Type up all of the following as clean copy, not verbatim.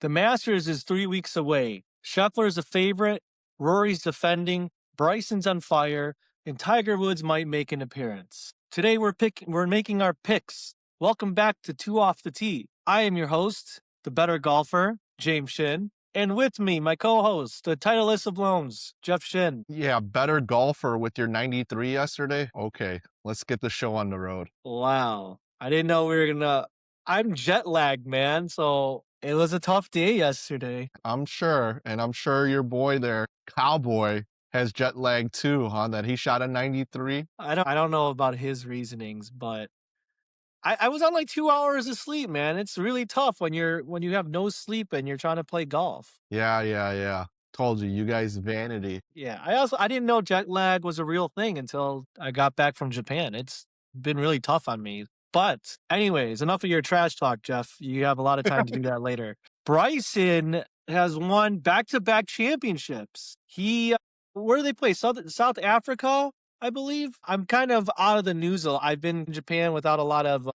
The Masters is 3 weeks away. Scheffler's a favorite, Rory's defending, Bryson's on fire, and Tiger Woods might make an appearance. Today we're making our picks. Welcome back to Two Off the Tee. I am your host, the better golfer, James Shin, and with me, my co-host, the Titleist of Loans, Jeff Shin. Yeah, better golfer with your 93 yesterday? Okay, let's get the show on the road. Wow. I didn't know we were gonna. I'm jet lagged, man, so it was a tough day yesterday. I'm sure, and I'm sure your boy there, Cowboy, has jet lag too, huh? That he shot a 93. I don't know about his reasonings, but I was on like 2 hours of sleep, man. It's really tough when you have no sleep and you're trying to play golf. Yeah. Told you, you guys vanity. Yeah. I didn't know jet lag was a real thing until I got back from Japan. It's been really tough on me. But anyways, enough of your trash talk, Jeff. You have a lot of time to do that later. Bryson has won back-to-back championships. Where do they play? South Africa, I believe. I'm kind of out of the news. I've been in Japan without a lot of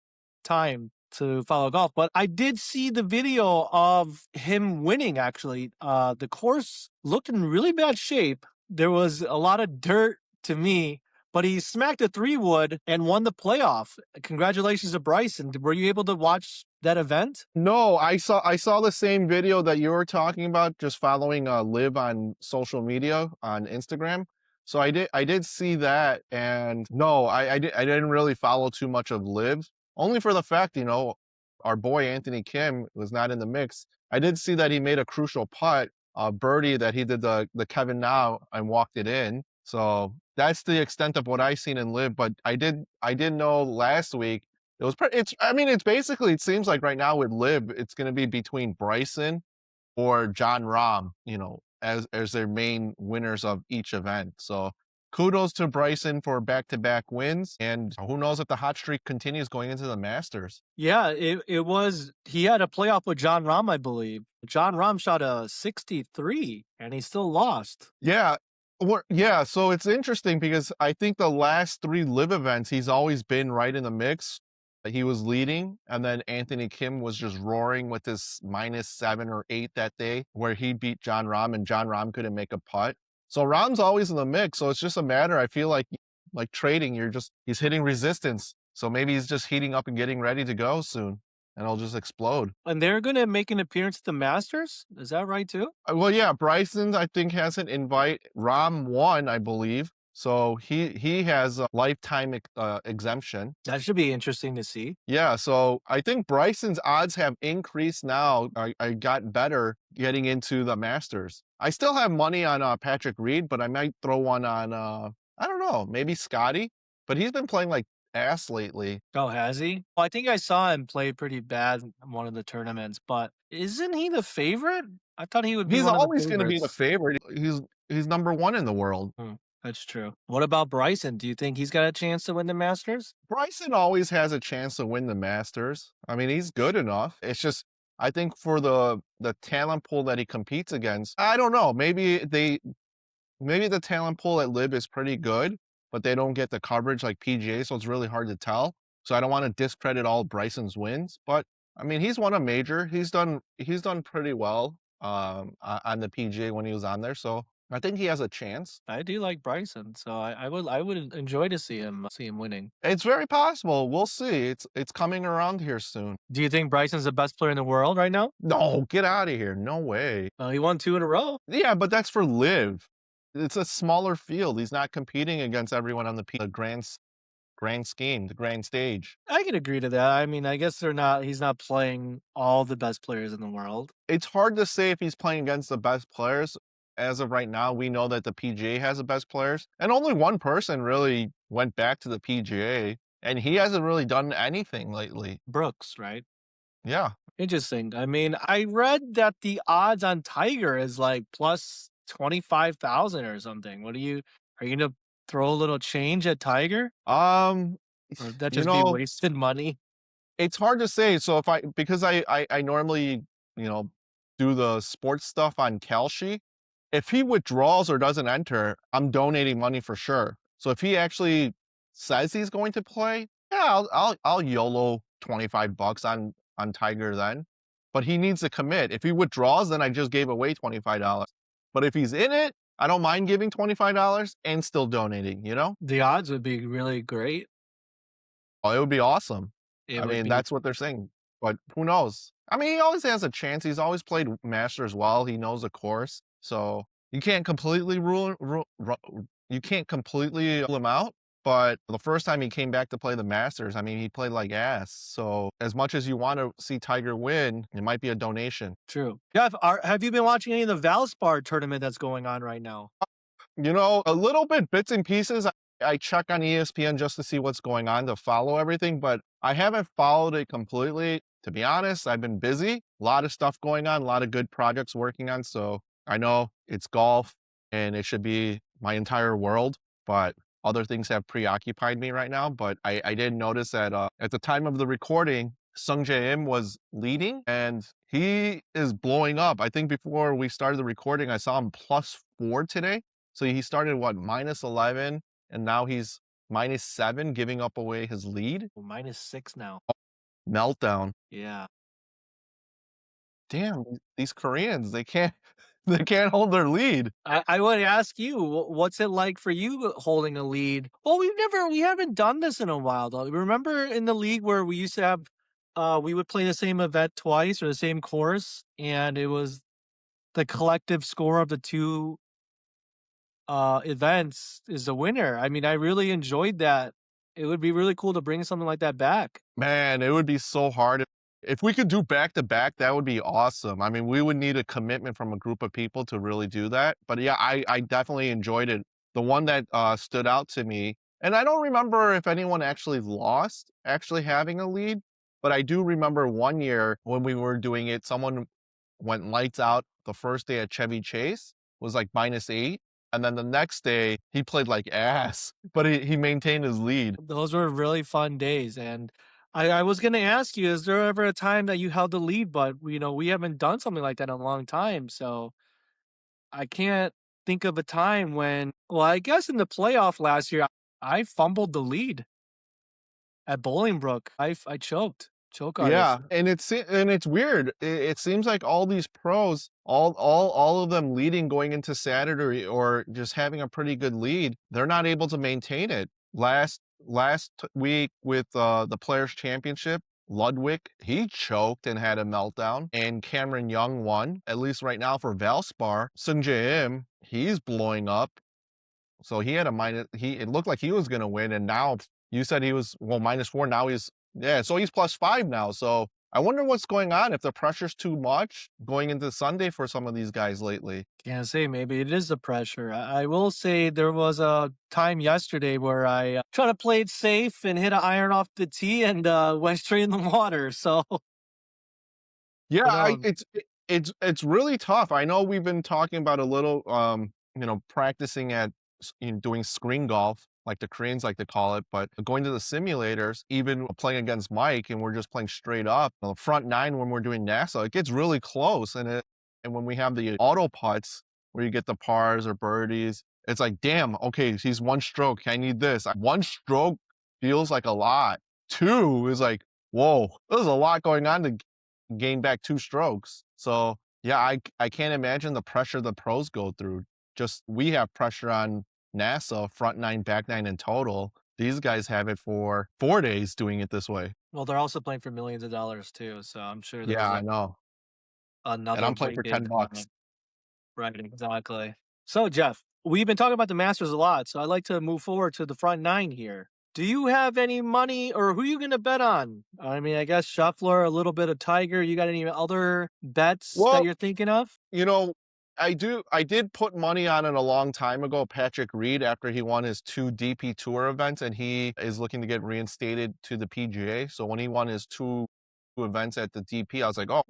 time to follow golf, but I did see the video of him winning, actually. The course looked in really bad shape. There was a lot of dirt to me, but he smacked a 3-wood and won the playoff. Congratulations to Bryson. Were you able to watch that event? No, I saw the same video that you were talking about, just following Liv on social media on Instagram. So I did see that, and no, I didn't really follow too much of Liv, only for the fact, our boy Anthony Kim was not in the mix. I did see that he made a crucial putt, birdie, that he did the Kevin now and walked it in. So that's the extent of what I seen in Liv. But I did know last week it was it's basically, it seems like right now with Liv, it's going to be between Bryson or John Rahm, as their main winners of each event. So kudos to Bryson for back-to-back wins, and who knows if the hot streak continues going into the Masters. Yeah, he had a playoff with John Rahm, I believe. John Rahm shot a 63 and he still lost. Yeah. Yeah, so it's interesting because I think the last three Live events, he's always been right in the mix. He was leading, and then Anthony Kim was just roaring with his -7 or 8 that day, where he beat John Rahm, and John Rahm couldn't make a putt. So Rahm's always in the mix. So it's just a matter. I feel like trading, he's hitting resistance. So maybe he's just heating up and getting ready to go soon, and it'll just explode. And they're going to make an appearance at the Masters? Is that right too? Well, yeah, Bryson, I think, has an invite. Rahm won, I believe. So he has a lifetime exemption. That should be interesting to see. Yeah, so I think Bryson's odds have increased now. I got better getting into the Masters. I still have money on Patrick Reed, but I might throw one on I don't know, maybe Scotty. But he's been playing like ass lately. Oh, has he? Well, I think I saw him play pretty bad in one of the tournaments, but isn't he the favorite? I thought he would be He's one of the always going to be the favorites. favorite. He's number one in the world. Hmm, that's true. What about Bryson? Do you think he's got a chance to win the Masters? Bryson always has a chance to win the Masters. I mean, he's good enough. It's just, I think for the talent pool that he competes against, I don't know. Maybe the talent pool at Lib is pretty good, but they don't get the coverage like PGA, so it's really hard to tell. So I don't want to discredit all Bryson's wins, but I mean, he's won a major. He's done pretty well on the PGA when he was on there. So I think he has a chance. I do like Bryson, so I would enjoy to see him winning. It's very possible. We'll see. It's coming around here soon. Do you think Bryson's the best player in the world right now? No, get out of here. No way. He won 2 in a row. Yeah, but that's for Live. It's a smaller field. He's not competing against everyone on the grand scheme, the grand stage. I can agree to that. I mean, I guess he's not playing all the best players in the world. It's hard to say if he's playing against the best players. As of right now, we know that the PGA has the best players, and only one person really went back to the PGA, and he hasn't really done anything lately. Brooks, right? Yeah. Interesting. I mean, I read that the odds on Tiger is like plus 25,000 or something. Are you gonna throw a little change at Tiger? Um, Or would that you just be know, wasted money? it's hard to say. So because I normally, do the sports stuff on Kalshi, if he withdraws or doesn't enter, I'm donating money for sure. So if he actually says he's going to play, yeah, I'll YOLO $25 on Tiger then. but he needs to commit. If he withdraws, then I just gave away $25. But if he's in it, I don't mind giving $25 and still donating, you know? The odds would be really great. Oh, it would be awesome. It I would mean, be that's what they're saying, but who knows? I mean, he always has a chance. He's always played Masters well. He knows the course, so you can't completely you can't completely rule him out. But the first time he came back to play the Masters, I mean, he played like ass. So as much as you want to see Tiger win, it might be a donation. true. Jeff, have you been watching any of the Valspar tournament that's going on right now? You know, a little bit bits and pieces. I check on ESPN just to see what's going on to follow everything, but I haven't followed it completely. To be honest, I've been busy. A lot of stuff going on, a lot of good projects working on. So I know it's golf and it should be my entire world, but other things have preoccupied me right now. But I did notice that at the time of the recording, Sungjae was leading and he is blowing up. I think before we started the recording, I saw him +4 today. So he started what, -11, and now he's -7, giving up away his lead? Well, -6 now. Meltdown. Yeah. Damn, these Koreans, they can't they can't hold their lead. I would ask you, what's it like for you holding a lead? Well, we haven't done this in a while though. Remember in the league where we used to have, we would play the same event twice or the same course, and it was the collective score of the two events is the winner. I mean, I really enjoyed that. It would be really cool to bring something like that back. Man, it would be so hard. If we could do back to back, that would be awesome. I mean, we would need a commitment from a group of people to really do that. But yeah, I definitely enjoyed it. The one that stood out to me, and I don't remember if anyone actually lost actually having a lead, but I do remember one year when we were doing it, someone went lights out the first day at Chevy Chase, was like -8. And then the next day, he played like ass, but he maintained his lead. Those were really fun days, and I was gonna ask you, is there ever a time that you held the lead, but, we haven't done something like that in a long time, so I can't think of a time when well, I guess in the playoff last year, I fumbled the lead at Bolingbrook. I choked. Choke Yeah, artist. and it's weird. It seems like all these pros, all of them leading going into Saturday or just having a pretty good lead, they're not able to maintain it. Week with the Players Championship, Ludwig, he choked and had a meltdown, and Cameron Young won. At least right now for Valspar, Sungjae, he's blowing up. So he had a minus. It looked like he was going to win, and now you said he was well -4. Now he's yeah, so he's +5 now. So I wonder what's going on if the pressure's too much going into Sunday for some of these guys lately. Can't say, maybe it is the pressure. I will say there was a time yesterday where I, tried to play it safe and hit an iron off the tee and, went straight in the water, so Yeah, who knows? it's really tough. I know we've been talking about a little, practicing at doing screen golf, like the Koreans like to call it, but going to the simulators, even playing against Mike, and we're just playing straight up. The front nine when we're doing NASA, it gets really close, and when we have the auto putts where you get the pars or birdies, it's like, damn, okay, he's one stroke. I need this. One stroke feels like a lot. Two is like, whoa, there's a lot going on to gain back 2 strokes. So, yeah, I can't imagine the pressure the pros go through. Just we have pressure on NASA, front 9, back 9 in total. These guys have it for 4 days doing it this way. Well, they're also playing for millions of dollars too, so I'm sure Yeah, there's I know, and another I'm playing great for day 10 coming bucks. up. Right, exactly. So, Jeff, we've been talking about the Masters a lot, so I'd like to move forward to the front nine here. Do you have any money or who are you gonna bet on? I mean, I guess Scheffler, a little bit of Tiger. You got any other bets that Well, you're thinking of? you know, I did put money on it a long time ago, Patrick Reed, after he won his 2 DP Tour events, and he is looking to get reinstated to the PGA. So when he won his 2 events at the DP, I was like, "Oh,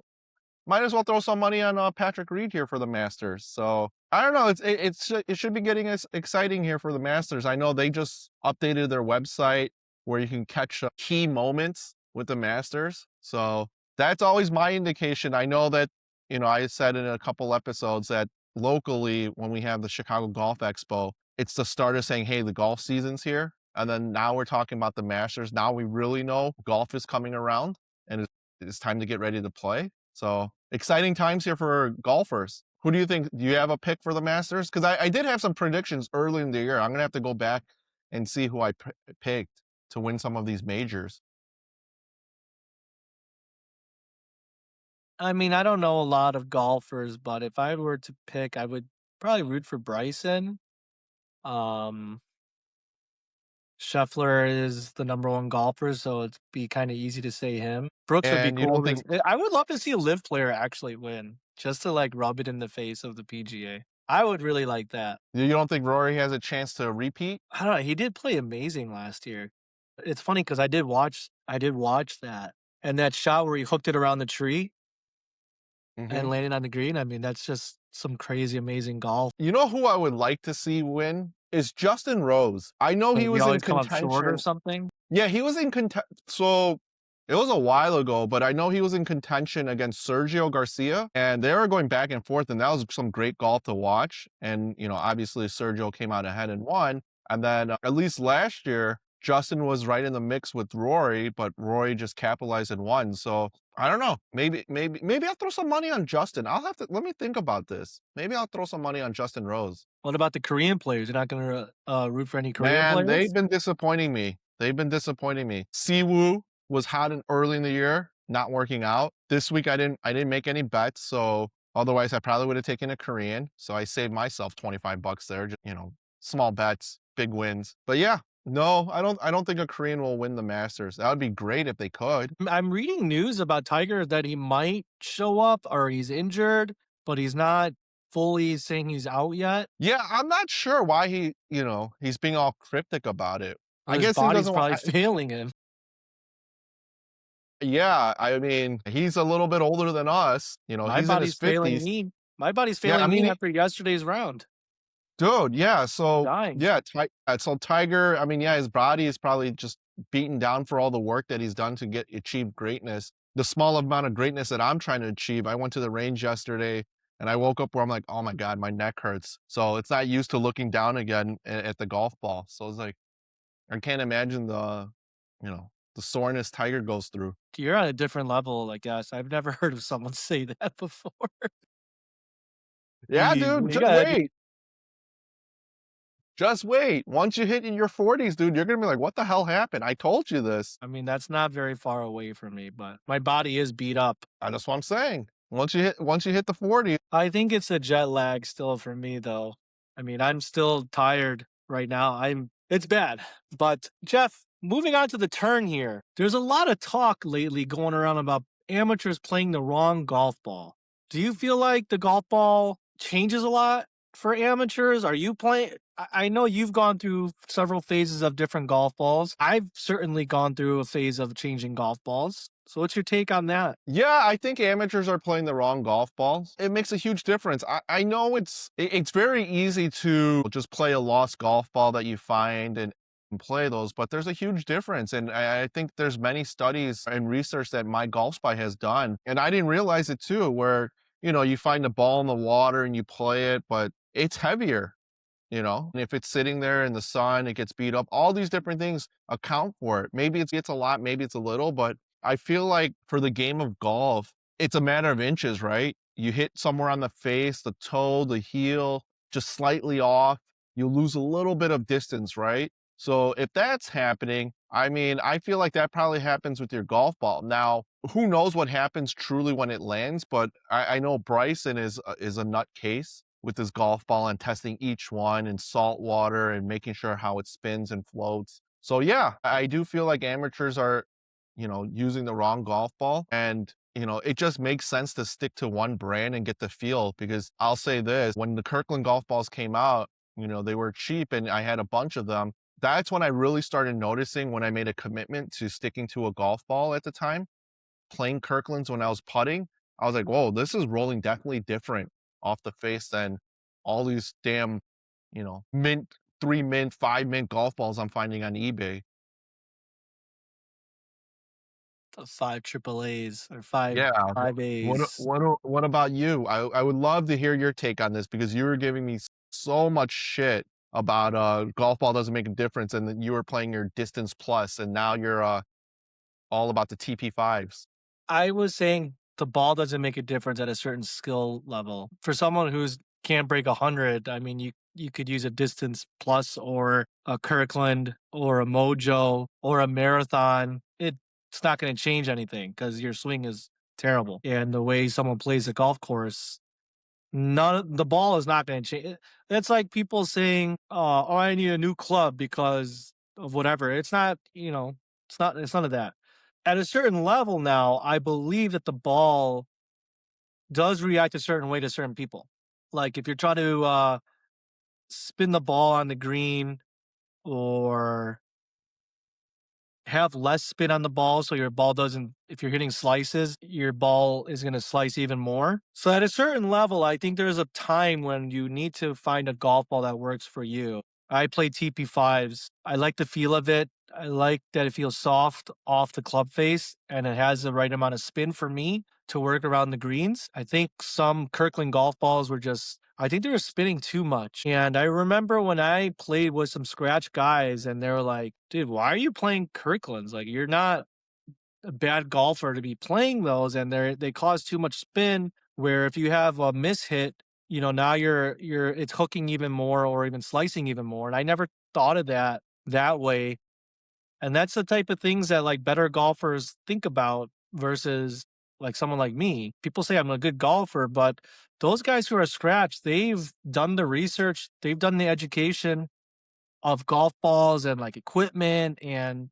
might as well throw some money on Patrick Reed here for the Masters." So I don't know. It should be getting us exciting here for the Masters. I know they just updated their website where you can catch key moments with the Masters. So that's always my indication. I know that I said in a couple episodes that locally when we have the Chicago Golf Expo, it's the start of saying, "Hey, the golf season's here." And then now we're talking about the Masters. Now we really know golf is coming around and it's time to get ready to play. So exciting times here for golfers. Who do you think? Do you have a pick for the Masters? Because I did have some predictions early in the year. I'm gonna have to go back and see who I picked to win some of these majors. I mean, I don't know a lot of golfers, but if I were to pick, I would probably root for Bryson. Um, Scheffler is the number one golfer, so it'd be kind of easy to say him. Brooks would be And you cool don't to think I would love to see a live player actually win, just to like rub it in the face of the PGA. I would really like that. Rory has a chance to repeat? I don't know. He did play amazing last year. It's funny because I did watch that, and that shot where he hooked it around the tree and Mhm. landed on the green. I mean, that's just some crazy amazing golf. You know who I would like to see win is Justin Rose. I know he Like, we was in always come up short or contention. something. Yeah, he was in so it was a while ago, but I know he was in contention against Sergio Garcia, and they were going back and forth, and that was some great golf to watch. And obviously Sergio came out ahead and won. And then at least last year, Justin was right in the mix with Rory, but Rory just capitalized and won. So I don't know. Maybe I'll throw some money on Justin. I'll have to let me think about this. Maybe I'll throw some money on Justin Rose. What about the Korean players? You're not gonna, root for any Korean Man, they've players? been disappointing me. They've been disappointing me. Siwoo was hot in early in the year, not working out. This week I didn't make any bets, so otherwise I probably would have taken a Korean. So I saved myself 25 bucks there, just, small bets, big wins. But yeah, no, I don't think a Korean will win the Masters. That would be great if they could. I'm reading news about Tiger that he might show up or he's injured, but he's not fully saying he's out yet, Yeah, I'm not sure why he's being all cryptic about it. or I his guess he body's doesn't want probably failing him. yeah, I mean, he's a little bit older than us, My he's in his body's failing 50s. me. My body's Yeah, I failing me mean, after yesterday's round. dude, yeah, I'm so dying. yeah, so Tiger, I mean, yeah, his body is probably just beaten down for all the work that he's done to achieve greatness. The small amount of greatness that I'm trying to achieve, I went to the range yesterday and I woke up where I'm like, "Oh my god, my neck hurts." So it's not used to looking down again at the golf ball. So it's like I can't imagine the soreness Tiger goes through. You're on a different level, I guess. I've never heard of someone say that before. Yeah, dude, You gotta just wait. Once you hit in your 40s, dude, you're gonna be like, "What the hell happened? I told you this." I mean, that's not very far away from me, but my body is beat up. That's what I'm saying. Once you hit the 40s. I think it's a jet lag still for me, though. I mean, I'm still tired right now. It's bad. But Jeff, moving on to the turn here. There's a lot of talk lately going around about amateurs playing the wrong golf ball. Do you feel like the golf ball changes a lot for amateurs? Are you playing? I know you've gone through several phases of different golf balls. I've certainly gone through a phase of changing golf balls. So, what's your take on that? Yeah, I think amateurs are playing the wrong golf balls. It makes a huge difference. I know it's very easy to just play a lost golf ball that you find and play those, but there's a huge difference. And I think there's many studies and research that my golf spy has done. And I didn't realize it too, where you find a ball in the water and you play it, but it's heavier. And if it's sitting there in the sun, it gets beat up. All these different things account for it. Maybe it's a lot, maybe it's a little, but I feel like for the game of golf, it's a matter of inches, right? You hit somewhere on the face, the toe, the heel, just slightly off, you lose a little bit of distance, right? So if that's happening, I mean, I feel like that probably happens with your golf ball. Now, who knows what happens truly when it lands, but I know Bryson is a nutcase with his golf ball and testing each one in salt water and making sure how it spins and floats. So yeah, I do feel like amateurs are, using the wrong golf ball. And, it just makes sense to stick to one brand and get the feel because I'll say this, when the Kirkland golf balls came out, they were cheap and I had a bunch of them. That's when I really started noticing when I made a commitment to sticking to a golf ball at the time, playing Kirklands when I was putting. I was like, whoa, this is rolling definitely different off the face than all these damn, mint, 3 mint, 5 mint golf balls I'm finding on eBay. The 5 triple A's or 5 Yeah. 5 A's. What about you? I would love to hear your take on this because you were giving me so much shit about golf ball doesn't make a difference and that you were playing your distance plus and now you're all about the TP5s. I was saying the ball doesn't make a difference at a certain skill level. For someone who's can't break 100, I mean, you could use a distance plus or a Kirkland or a Mojo or a marathon. It's not going to change anything because your swing is terrible. And the way someone plays a golf course, the ball is not going to change. It's like people saying, "Oh, I need a new club because of whatever." It's not, it's none of that. At a certain level now, I believe that the ball does react a certain way to certain people. Like if you're trying to spin the ball on the green or have less spin on the ball so your ball doesn't if you're hitting slices, your ball is going to slice even more. So at a certain level, I think there's a time when you need to find a golf ball that works for you. I play TP5s. I like the feel of it. I like that it feels soft off the club face and it has the right amount of spin for me to work around the greens. I think some Kirkland golf balls were just I think they were spinning too much. And I remember when I played with some scratch guys and they were like, dude, why are you playing Kirklands? Like, you're not a bad golfer to be playing those. And they cause too much spin where if you have a mishit, now it's hooking even more or even slicing even more. And I never thought of that way. And that's the type of things that like better golfers think about versus like someone like me. People say I'm a good golfer, but those guys who are scratched, they've done the research, they've done the education of golf balls and like equipment and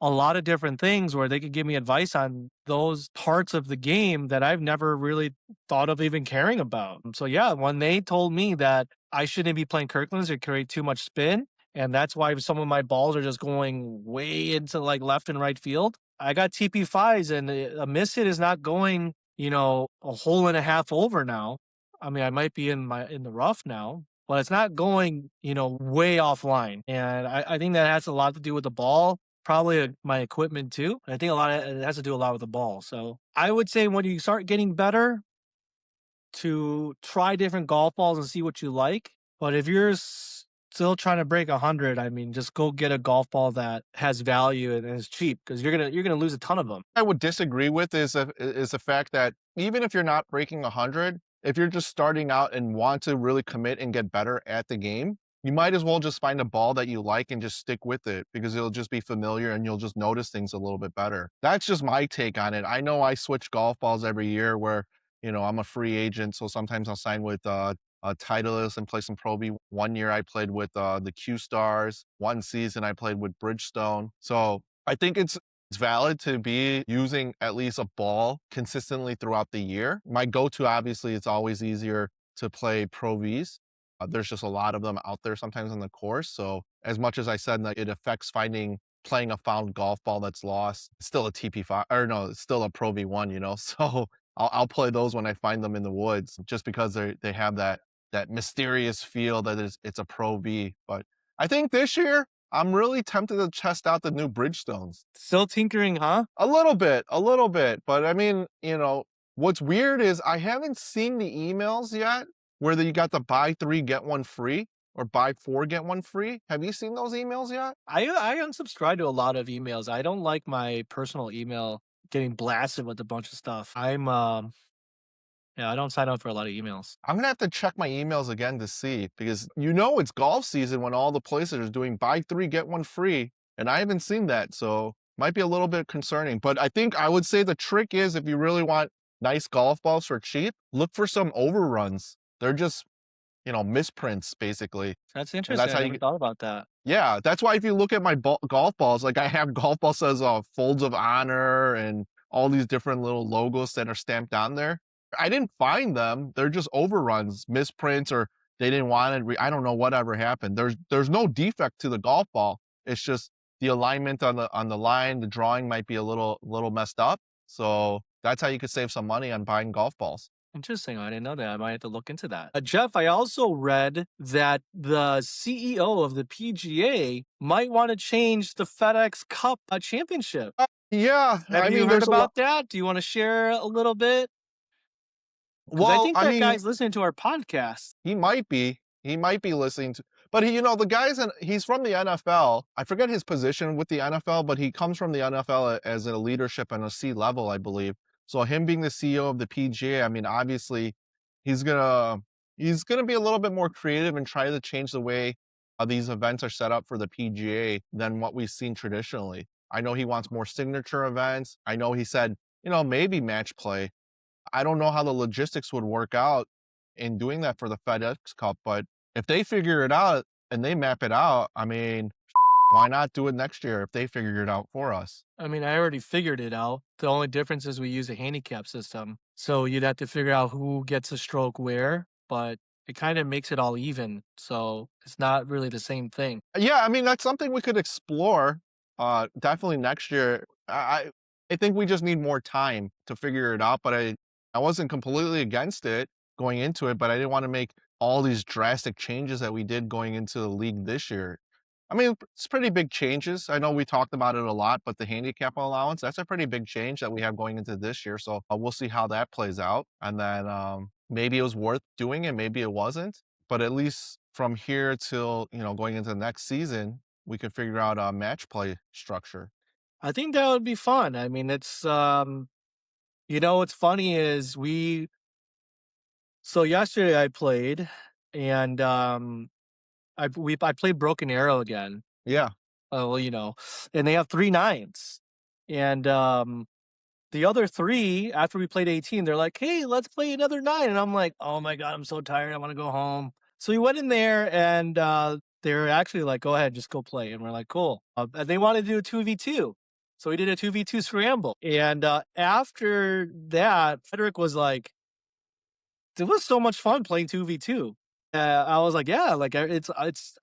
a lot of different things where they could give me advice on those parts of the game that I've never really thought of even caring about. So yeah, when they told me that I shouldn't be playing Kirklands or create too much spin, and that's why some of my balls are just going way into like left and right field. I got TP5s and a miss hit is not going, a hole and a half over now. I mean, I might be in the rough now, but it's not going, way offline. And I think that has a lot to do with the ball. Probably, my equipment too. I think it has to do a lot with the ball. So, I would say when you start getting better to try different golf balls and see what you like. But if you're still trying to break 100, I mean, just go get a golf ball that has value and is cheap because you're gonna lose a ton of them. I would disagree with is the fact that even if you're not breaking 100, if you're just starting out and want to really commit and get better at the game, you might as well just find a ball that you like and just stick with it because it'll just be familiar and you'll just notice things a little bit better. That's just my take on it. I know I switch golf balls every year where, I'm a free agent, so sometimes I'll sign with Titleist and play some Pro V. One year I played with the Q Stars. One season I played with Bridgestone. So I think it's valid to be using at least a ball consistently throughout the year. My go-to, obviously, it's always easier to play Pro Vs. There's just a lot of them out there sometimes on the course. So as much as I said that it affects playing a found golf ball that's lost, it's still a TP5 or no, it's still a Pro V1. So I'll play those when I find them in the woods just because they have that mysterious feel that it's a Pro V. But I think this year I'm really tempted to test out the new Bridgestones. Still tinkering, huh? A little bit. But I mean, what's weird is I haven't seen the emails yet where you got the buy three, get one free or buy four, get one free. Have you seen those emails yet? I unsubscribe to a lot of emails. I don't like my personal email getting blasted with a bunch of stuff. Yeah, I don't sign up for a lot of emails. I'm gonna have to check my emails again to see because it's golf season when all the places are doing buy three, get one free. And I haven't seen that. So might be a little bit concerning. But I think I would say the trick is if you really want nice golf balls for cheap, look for some overruns. They're just, misprints basically. That's And that's interesting. I how you never get, thought about that. yeah, that's why if you look at my golf balls, like I have golf ball says folds of honor and all these different little logos that are stamped on there. I didn't find them. They're just overruns, misprints, or they didn't want it. I don't know whatever happened. There's no defect to the golf ball. It's just the alignment on the line, the drawing might be a little messed up. So that's how you could save some money on buying golf balls. Interesting. I didn't know that. I might have to look into that. Jeff, I also read that the CEO of the PGA might want to change the FedEx Cup championship. Yeah, Have I you mean, heard there's a lot. about that? Do you want to share a little bit? Because I Well, think I that mean, guy's listening to our podcast. he might be. He might be listening to, but the guy's he's from the NFL. I forget his position with the NFL, but he comes from the NFL as a leadership and a C level, I believe. So him being the CEO of the PGA, I mean, obviously, he's gonna he's gonna be a little bit more creative and try to change the way these events are set up for the PGA than what we've seen traditionally. I know he wants more signature events. I know he said, maybe match play. I don't know how the logistics would work out in doing that for the FedEx Cup, but if they figure it out and they map it out, I mean, why not do it next year if they figure it out for us? I mean, I already figured it out. The only difference is we use a handicap system. So you'd have to figure out who gets a stroke where, but it kind of makes it all even. So it's not really the same thing. Yeah, I mean, that's something we could explore, definitely next year. I think we just need more time to figure it out, but I wasn't completely against it going into it, but I didn't wanna make all these drastic changes that we did going into the league this year. I mean, it's pretty big changes. I know we talked about it a lot, but the handicap allowance, that's a pretty big change that we have going into this year, so, we'll see how that plays out, and then, maybe it was worth doing it, maybe it wasn't. But at least from here till, going into the next season, we could figure out a match play structure. I think that would be fun. I mean, what's funny is so yesterday I played and I played Broken Arrow again. Yeah. Well, and they have three nines. And the other 3, after we played 18, they're like, "Hey, let's play another 9." And I'm like, "Oh my god, I'm so tired, I wanna go home." So we went in there and, they're actually like, "Go ahead, just go play." And we're like, "Cool." And they wanted to do a 2v2. So we did a 2v2 scramble. And, after that, Frederick was like, it was so much fun playing 2v2. I was like, "Yeah, like, it's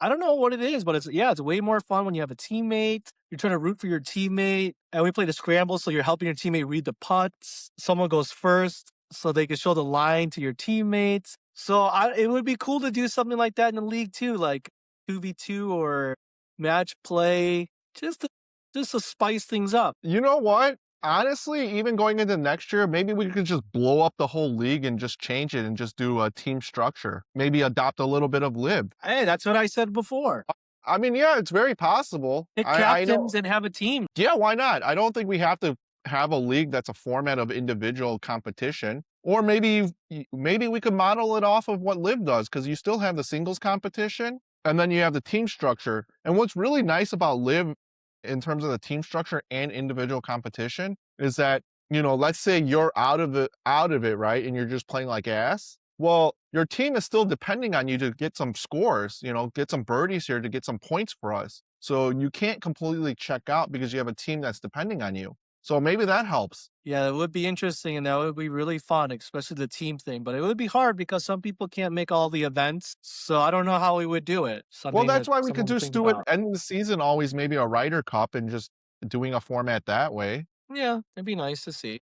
I don't know what it is, but it's way more fun when you have a teammate. You're trying to root for your teammate." And we played a scramble, so you're helping your teammate read the putts. Someone goes first so they can show the line to your teammates. So it would be cool to do something like that in the league too, like 2v2 or match play, just to just to spice things up. You know what? Honestly, even going into next year, maybe we could just blow up the whole league and just change it and just do a team structure. Maybe adopt a little bit of lib. Hey, that's what I said before. I mean, yeah, it's very possible. Pick I know. captains and have a team. Yeah, why not? I don't think we have to have a league that's a format of individual competition. Or maybe we could model it off of what Live does, because you still have the singles competition and then you have the team structure. And what's really nice about Live in terms of the team structure and individual competition is that, let's say you're out of it, right? And you're just playing like ass. Well, your team is still depending on you to get some scores, get some birdies here to get some points for us. So you can't completely check out because you have a team that's depending on you. So maybe that helps. Yeah, it would be interesting and that would be really fun, especially the team thing. But it would be hard because some people can't make all the events. So I don't know how we would do it. Well, Something that's that why we could someone would just think do it about. end of the season, always maybe a Ryder Cup and just doing a format that way. Yeah, it'd be nice to see.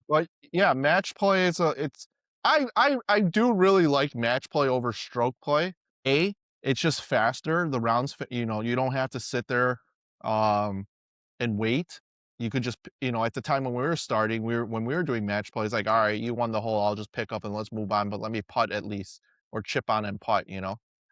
But yeah, match play is I do really like match play over stroke play. It's just faster. The rounds, you don't have to sit there um and wait. You could just, at the time when we were starting, when we were doing match plays, like, all right, you won the hole, I'll just pick up and let's move on, but let me putt at least or chip on and putt.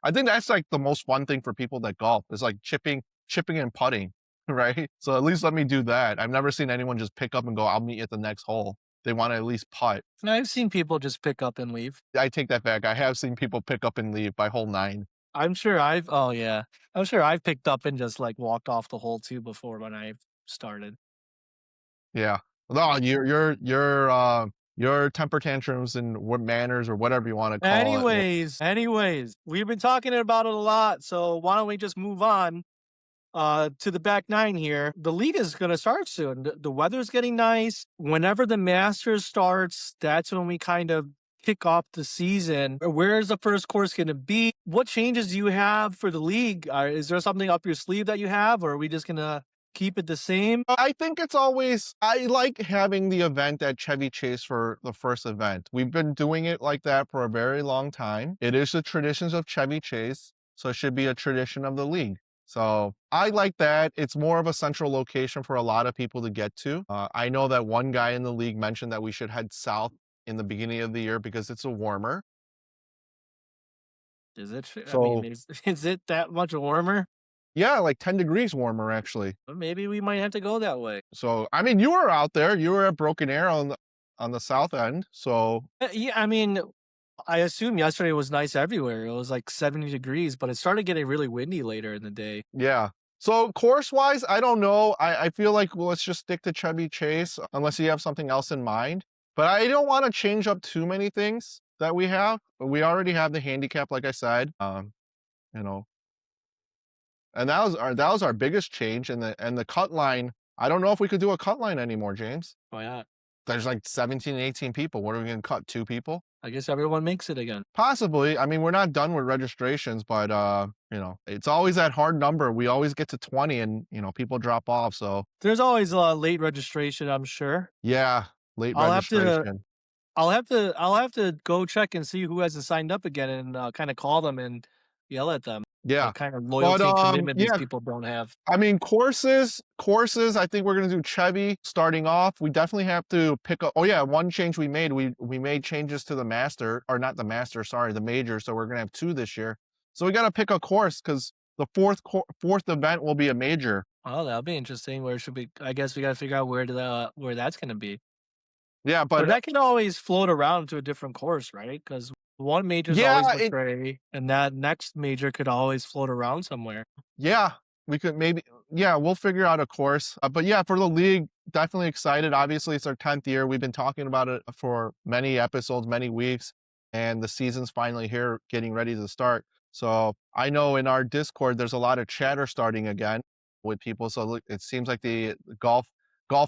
I think that's like the most fun thing for people that golf is like chipping and putting, right? So at least let me do that. I've never seen anyone just pick up and go, I'll meet you at the next hole. They want to at least putt. And I've seen people just pick up and leave. I take that back. I have seen people pick up and leave by hole nine. Oh yeah. I'm sure I've picked up and just like walked off the hole too before when I started. Yeah. No, your temper tantrums and what manners or whatever you want to call it. Anyways, we've been talking about it a lot. So why don't we just move on? To the back nine here. The league is going to start soon. The weather's getting nice. Whenever the Masters starts, that's when we kind of kick off the season. Where is the first course going to be? What changes do you have for the league? Is there something up your sleeve that you have, or are we just going to keep it the same? I think I like having the event at Chevy Chase for the first event. We've been doing it like that for a very long time. It is the traditions of Chevy Chase, so it should be a tradition of the league. So I like that. It's more of a central location for a lot of people to get to. I know that one guy in the league mentioned that we should head south in the beginning of the year because it's a warmer. Is it? I mean, So is is it that much warmer? Yeah, like 10 degrees warmer actually. Well, maybe we might have to go that way. So, I mean, you were out there. You were at Broken Arrow on the south end. So, Yeah, I mean, I assume yesterday was nice everywhere. It was like 70 degrees, but it started getting really windy later in the day. yeah. So, course-wise, I don't know. I feel like, well, let's just stick to Chevy Chase unless you have something else in mind. But I don't wanna change up too many things that we have. We already have the handicap, like I said, you know, and that was our biggest change, and the cut line, I don't know if we could do a cut line anymore, James. Why not? There's like 17, 18 people. What are we gonna cut, 2 people? I guess everyone makes it again. Possibly. I mean, we're not done with registrations, but, it's always that hard number. We always get to 20 and, people drop off, so There's always a late registration, I'm sure. yeah, late I'll have to registration. I'll have to go check and see who hasn't signed up again and, kinda call them and yell at them. Yeah. What kind of But, loyalty and commitment these yeah, people don't have. I mean, courses, I think we're gonna do Chevy starting off. We definitely have to pick up. Oh, yeah, one change we made, we made changes to the master, or not the master, sorry, the major, so we're gonna have 2 this year. So we gotta pick a course because the 4th event will be a major. Oh, that'll be interesting. Where should we I guess we gotta figure out where that's gonna be. Yeah, But but, that can always float around to a different course, right? Because one major is yeah, always McRae, and that next major could always float around somewhere. yeah, we could maybe, yeah, we'll figure out a course. But yeah, for the league, definitely excited. Obviously, it's our 10th year. We've been talking about it for many episodes, many weeks, and the season's finally here, getting ready to start. So I know in our Discord, there's a lot of chatter starting again with people. So look, it seems like the golf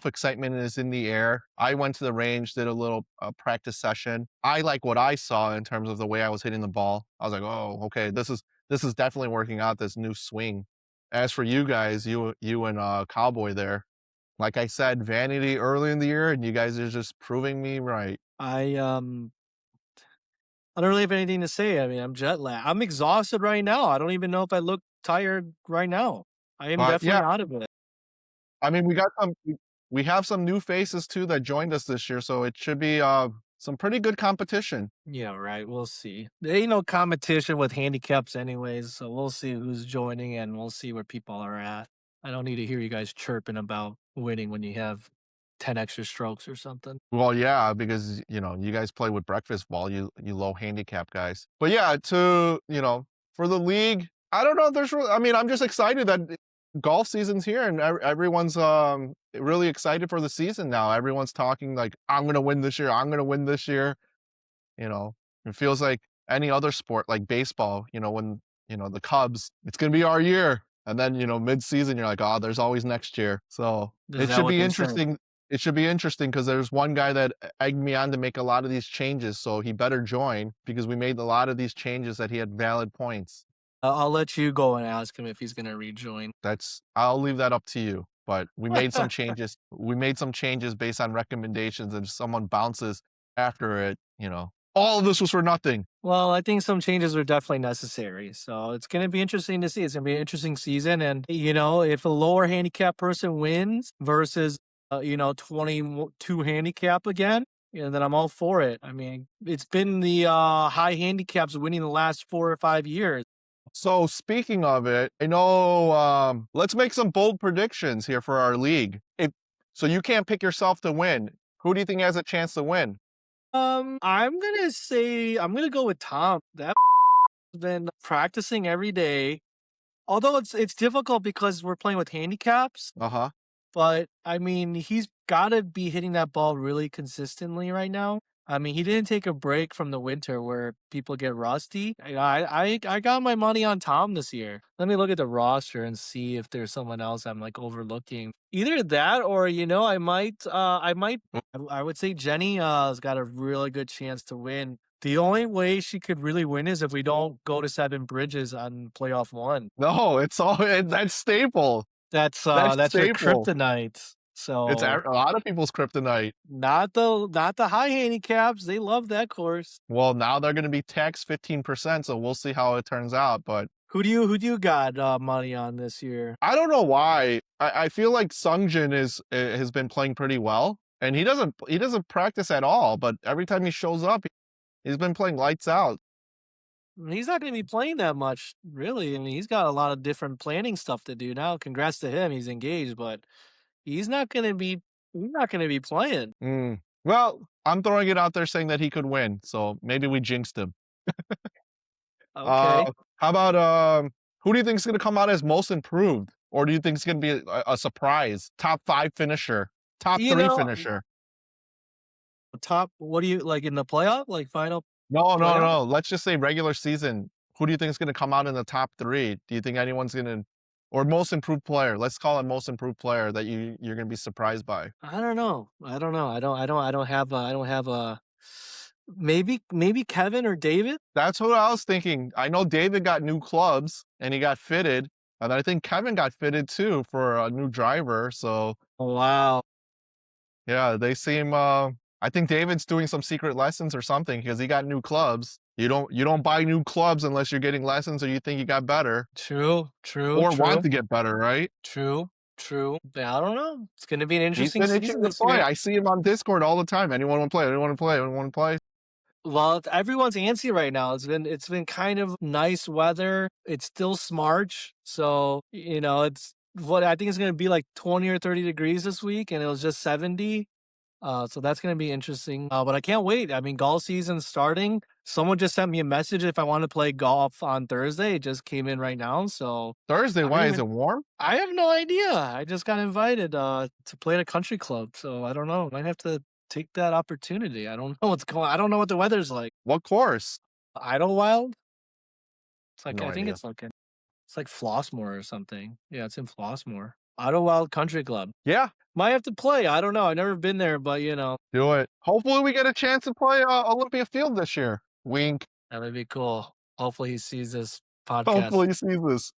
excitement is in the air. I went to the range, did a little practice session. I like what I saw in terms of the way I was hitting the ball. I was like, oh, okay, this is definitely working out, this new swing. As for you guys, you and Cowboy there, like I said, vanity early in the year, and you guys are just proving me right. I, um I don't really have anything to say. I mean, I'm jet lagged. I'm exhausted right now. I don't even know if I look tired right now. I am But definitely yeah, out of it. I mean, we have some new faces too that joined us this year, so it should be some pretty good competition. Yeah, right. We'll see. There ain't no competition with handicaps anyways, so we'll see who's joining and we'll see where people are at. I don't need to hear you guys chirping about winning when you have 10 extra strokes or something. Well, yeah, because you guys play with breakfast ball, you low handicap guys. But yeah, for the league, I don't know if I mean, I'm just excited that golf season's here and everyone's really excited for the season now. Everyone's talking like, I'm gonna win this year, I'm gonna win this year. You know, it feels like any other sport like baseball, when, the Cubs, it's going to be our year. And then, mid-season, you're like, oh, there's always next year. So Is it that should what be they say? interesting. It should be interesting because there's one guy that egged me on to make a lot of these changes. So he better join because we made a lot of these changes that he had valid points. I'll let you go and ask him if he's gonna rejoin. I'll leave that up to you. But we made some changes. We made some changes based on recommendations, and if someone bounces after it, all of this was for nothing. Well, I think some changes are definitely necessary. So it's going to be interesting to see. It's going to be an interesting season. And, if a lower handicap person wins versus, 22 handicap again, then I'm all for it. I mean, it's been the high handicaps winning the last 4 or 5 years. So speaking of it, I know, let's make some bold predictions here for our league. So you can't pick yourself to win. Who do you think has a chance to win? I'm gonna go with Tom. That has been practicing every day. Although it's difficult because we're playing with handicaps. Uh-huh. But, I mean, he's gotta be hitting that ball really consistently right now. I mean, he didn't take a break from the winter where people get rusty. I got my money on Tom this year. Let me look at the roster and see if there's someone else I'm, like, overlooking. Either that or, I would say Jenny, has got a really good chance to win. The only way she could really win is if we don't go to 7 bridges on playoff 1. No, that's staple. That's That's her staple. kryptonite. It's So, a lot of people's kryptonite. not the high handicaps, they love that course. Well, now they're gonna be taxed 15%, so we'll see how it turns out. But Who do you got, money on this year? I don't know why. I feel like Sungjae has been playing pretty well, and he doesn't practice at all. But every time he shows up, he's been playing lights out. He's not gonna be playing that much, really. I mean, he's got a lot of different planning stuff to do now. Congrats to him, he's engaged, but he's not gonna be he's not gonna be playing. Mm. Well, I'm throwing it out there saying that he could win, so maybe we jinxed him. Okay. How about, who do you think is gonna come out as most improved? Or do you think it's gonna be a surprise? Top 5 finisher, top You 3 know, finisher? top what do you like in the playoff, like final No, no, playoff? no, let's just say regular season. Who do you think is gonna come out in the top 3? Do you think anyone's gonna or most improved player, let's call it most improved player that you're gonna be surprised by. I don't know. I don't know. I don't have a maybe Kevin or David? That's what I was thinking. I know David got new clubs and he got fitted, and I think Kevin got fitted too for a new driver, so Oh, wow. yeah, they seem, I think David's doing some secret lessons or something because he got new clubs. You don't buy new clubs unless you're getting lessons or you think you got better True, true, or want true, to get better, right? true, true. Yeah, I don't know. It's gonna be an He's interesting been itching season to this play. year. I see him on Discord all the time. Anyone wanna play? Anyone wanna play? Anyone wanna play? Well, everyone's antsy right now. It's been kind of nice weather. It's still March, so it's what I think it's gonna be like 20 or 30 degrees this week, and it was just 70. So that's gonna be interesting. But I can't wait. I mean, golf season's starting. Someone just sent me a message if I want to play golf on Thursday. It just came in right now, so Thursday, I don't why is even. it warm? I have no idea. I just got invited to play at a country club, so I don't know. Might have to take that opportunity. I don't know what's going. I don't know what the weather's like. What course? Idlewild? It's like No I think idea. it's like Flossmoor or something. Yeah, it's in Flossmoor. Idlewild Country Club. Yeah, Might have to play. I don't know. I've never been there, but do it. Hopefully we get a chance to play, Olympia Field this year. Wink. that would be cool. Hopefully he sees this podcast. Hopefully he sees this.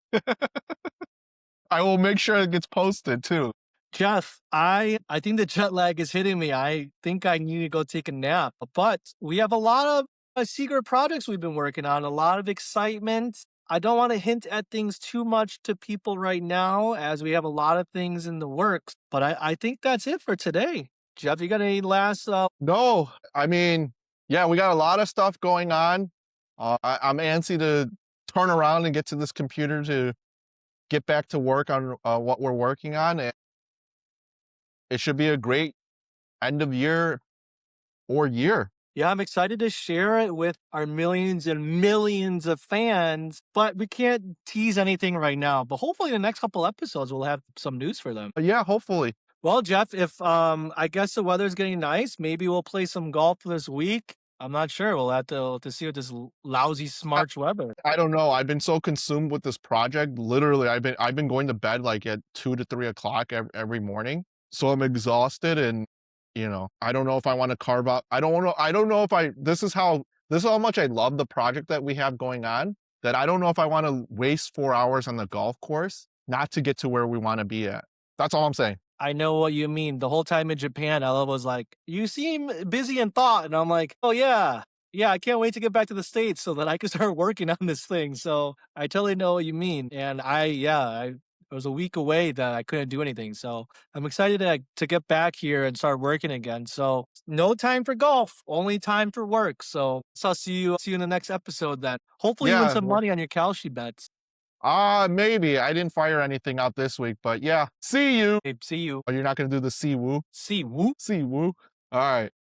I will make sure it gets posted too. Jeff, I think the jet lag is hitting me. I think I need to go take a nap. But we have a lot of secret projects we've been working on, a lot of excitement. I don't want to hint at things too much to people right now as we have a lot of things in the works. But I think that's it for today. Jeff, you got any last No, I mean, yeah, we got a lot of stuff going on. I'm antsy to turn around and get to this computer to get back to work on what we're working on. And it should be a great end of year or year. Yeah, I'm excited to share it with our millions and millions of fans, but we can't tease anything right now. But hopefully, the next couple episodes, we'll have some news for them. But yeah, hopefully. Well, Jeff, if I guess the weather's getting nice, maybe we'll play some golf this week. I'm not sure. We'll have to see what this lousy I, March weather. I don't know. I've been so consumed with this project. Literally, I've been going to bed like at 2 to 3 o'clock every morning. So I'm exhausted, and I don't know if I want to carve out. I don't know if I. This is how much I love the project that we have going on. That I don't know if I want to waste 4 hours on the golf course not to get to where we want to be at. That's all I'm saying. I know what you mean. The whole time in Japan, Ella was like, "You seem busy in thought," and I'm like, "Oh yeah, yeah. I can't wait to get back to the States so that I can start working on this thing." So I totally know what you mean, and it was a week away that I couldn't do anything. So I'm excited to get back here and start working again. So no time for golf, only time for work. So I'll see you in the next episode. Then hopefully you win Yeah. some money on your Kalshi bets. Maybe I didn't fire anything out this week, but yeah. See you. Hey, see you. Oh, you're not gonna do the see woo? See woo. See woo. All right.